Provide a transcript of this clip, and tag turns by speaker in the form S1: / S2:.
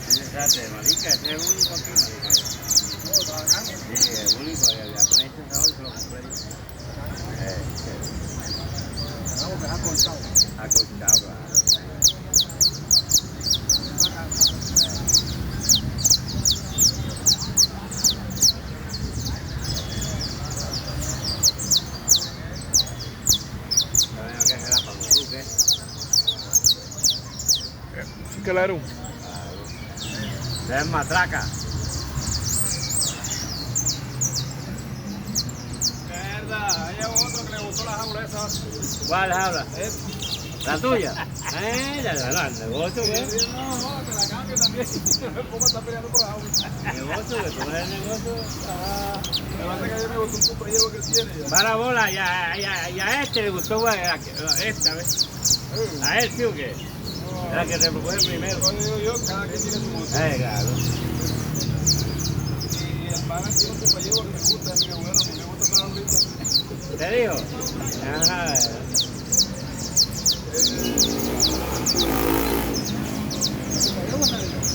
S1: Fíjate, marica, ese es único aquí, marica. Sí, es único, ya con este sabor se lo compré.
S2: Vamos que es acolchado.
S1: Acolchado, claro. ¿Sabes lo que es el apagón, qué?
S3: Sí, claro.
S1: Es matraca.
S2: Mierda, ahí hay otro que le gustó la jaula esa.
S1: ¿Cuál habla? ¿La tuya? Ya, el negocio, ¿qué?
S2: No, que la cambio también. ¿Cómo está peleando por la jaula?
S1: El negocio, que tú eres el negocio.
S2: Me parece que a mí me gustó un compañero que tiene.
S1: Va la bola, y a este le gustó, güey, esta, ¿ves? A él, sí, ¿o qué? La que te propone primero.
S2: Como digo yo, cada quien tiene su motor.
S1: Claro.
S2: Y el pana tiene un compañero que me gusta, es que bueno, a mí me gusta más ahorita.
S1: ¿Te digo? Ajá.
S2: ¿Compañero o